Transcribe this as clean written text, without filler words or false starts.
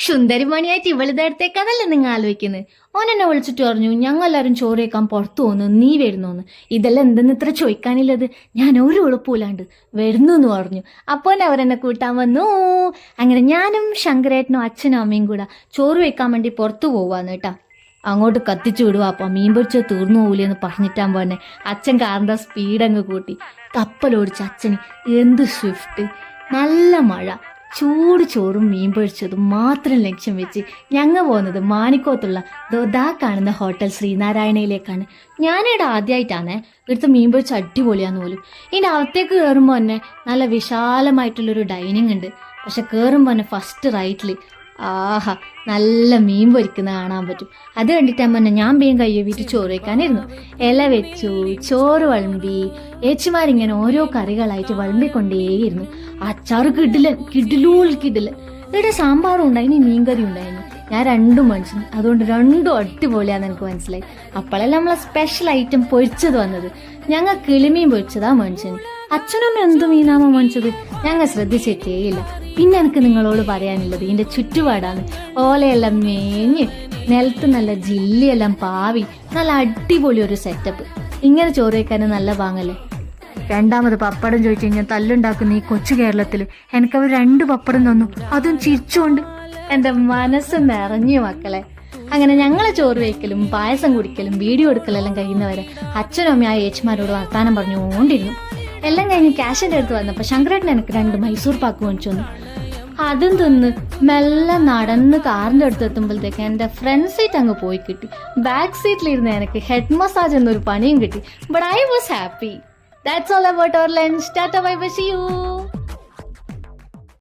സുന്ദരിമണിയായിട്ട് ഇവളിതടുത്തേക്കതല്ലേ നിങ്ങൾ ആലോചിക്കുന്നത്. ഓൻ എന്നെ വിളിച്ചിട്ട് പറഞ്ഞു ഞങ്ങൾ എല്ലാവരും ചോറ് വയ്ക്കാൻ പുറത്തു പോകുന്നു, നീ വരുന്നോന്ന്. ഇതെല്ലാം എന്തെന്ന് ഇത്ര ചോദിക്കാനില്ലത്, ഞാൻ ഒരു എളുപ്പമില്ലാണ്ട് വരുന്നു എന്ന് പറഞ്ഞു. അപ്പോൾ അവരെന്നെ കൂട്ടാൻ വന്നു. അങ്ങനെ ഞാനും ശങ്കരേട്ടനും അച്ഛനും അമ്മയും കൂടെ ചോറ് വയ്ക്കാൻ വേണ്ടി പുറത്തു പോവാന്ന് കേട്ടാ. അങ്ങോട്ട് കത്തിച്ചു വിടുക. അപ്പം മീൻ പൊരിച്ചത് തീർന്നു പോകില്ലെന്ന് പറഞ്ഞിട്ടാൻ പോന്നെ. അച്ഛൻ കാറിൻ്റെ സ്പീഡ് അങ്ങ് കൂട്ടി. കപ്പലോടിച്ച അച്ഛന് എന്ത് സ്വിഫ്റ്റ്. നല്ല മഴ, ചൂട് ചോറും മീൻ പൊരിച്ചതും മാത്രം ലക്ഷ്യം വെച്ച് ഞങ്ങൾ പോകുന്നത് മാണിക്കോത്തുള്ള ദാ കാണുന്ന ഹോട്ടൽ ശ്രീനാരായണയിലേക്കാണ്. ഞാനിവിടെ ആദ്യമായിട്ടാണ് ഇവിടുത്തെ മീൻ പൊരിച്ച അടിപൊളിയാന്ന് പോലും. ഇതിൻ്റെ അകത്തേക്ക് കയറുമ്പോൾ തന്നെ നല്ല വിശാലമായിട്ടുള്ളൊരു ഡൈനിങ് ഉണ്ട്. പക്ഷെ കയറുമ്പോൾ തന്നെ ഫസ്റ്റ് റൈറ്റിൽ ആഹാ നല്ല മീൻ പൊരിക്കുന്ന കാണാൻ പറ്റും. അത് കണ്ടിട്ടാകുമ്പോൾ തന്നെ ഞാൻ വേഗം കയ്യൊവിട്ട് ചോറ് വയ്ക്കാനിരുന്നു. ഇല വെച്ചു, ചോറ് വിളമ്പി, ഏച്ചിമാരിങ്ങനെ ഓരോ കറികളായിട്ട് വിളമ്പിക്കൊണ്ടേയിരുന്നു. അച്ചാറ് കിടില. ഇവിടെ സാമ്പാറും ഉണ്ടായിന്, മീൻകറി ഉണ്ടായിരുന്നു. ഞാൻ രണ്ടും മേടിച്ചു. അതുകൊണ്ട് രണ്ടും അടിപൊളിയാന്ന് എനിക്ക് മനസ്സിലായി. അപ്പോഴെല്ലാം നമ്മളെ സ്പെഷ്യൽ ഐറ്റം പൊരിച്ചത് വന്നത്. ഞങ്ങൾ കിളിമീൻ പൊരിച്ചതാ മേടിച്ചത്. അച്ഛനമ്മ എന്ത് മീനാമോ മേടിച്ചത് ഞങ്ങൾ ശ്രദ്ധിച്ചിട്ടേയില്ല. പിന്നെ എനിക്ക് നിങ്ങളോട് പറയാനുള്ളത് ഇതിന്റെ ചുറ്റുപാടാണ്. ഓലയെല്ലാം മേഞ്ഞ് നിലത്ത് നല്ല ജില്ലിയെല്ലാം പാവി നല്ല അടിപൊളി ഒരു സെറ്റപ്പ്. ഇങ്ങനെ ചോറ് വയ്ക്കാൻ നല്ല പാങ്ങല്ലേ. രണ്ടാമത് പപ്പടം ചോദിച്ചു കഴിഞ്ഞാൽ തല്ലുണ്ടാക്കുന്ന ഈ കൊച്ചു കേരളത്തിൽ എനിക്കവർ 2 പപ്പടം തന്നു, അതും ചിരിച്ചുകൊണ്ട്. എൻ്റെ മനസ്സ് നിറഞ്ഞു മക്കളെ. അങ്ങനെ ഞങ്ങളെ ചോറ് വയ്ക്കലും പായസം കുടിക്കലും വീഡിയോ എടുക്കലെല്ലാം കഴിയുന്നവരെ അച്ഛനും അമ്മയും ആ ഏച്ചിമാരോട് വർത്താനം പറഞ്ഞുകൊണ്ടിരുന്നു. എല്ലാം കഴിഞ്ഞ് ക്യാഷിൻ്റെ അടുത്ത് വന്നപ്പോൾ ശങ്കരേട്ടൻ എനിക്ക് 2 മൈസൂർ പാക്ക് മേടിച്ചു വന്നു. അതും തിന്ന് മെല്ലെ നടന്ന് കാറിൻ്റെ അടുത്ത് എത്തുമ്പോഴത്തേക്ക് എൻ്റെ ഫ്രണ്ട് സീറ്റ് അങ്ങ് പോയി കിട്ടി. ബാക്ക് സീറ്റിലിരുന്ന് എനിക്ക് ഹെഡ് മസാജ് എന്നൊരു പണിയും കിട്ടി. But I was happy. That's all about our lunch. Tata, bye bye, see you.